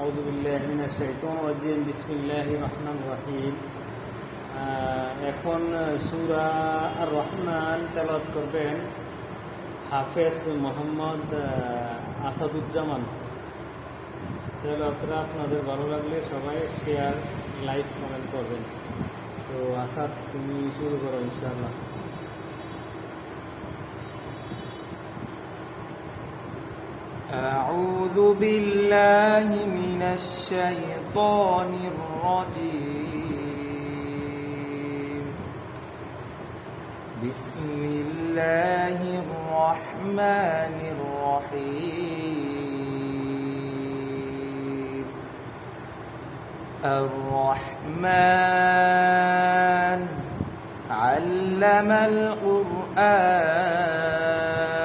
আউযু বিল্লাহি মিনাশ শাইতানির রাজিম বিসমিল্লাহির রহমানির রহিম। এখন সূরা আর রহমান তেলাওয়াত করবেন হাফেজ মোহাম্মদ আসাদুজ্জামান। তেলাওয়াতটা আপনাদের ভালো লাগলে সবাই শেয়ার, লাইক, কমেন্ট করবেন। তো আসাদ, তুমি শুরু করো ইনশাআল্লাহ। أعوذ بالله من الشيطان الرجيم. بسم الله الرحمن الرحيم. الرحمن علم القرآن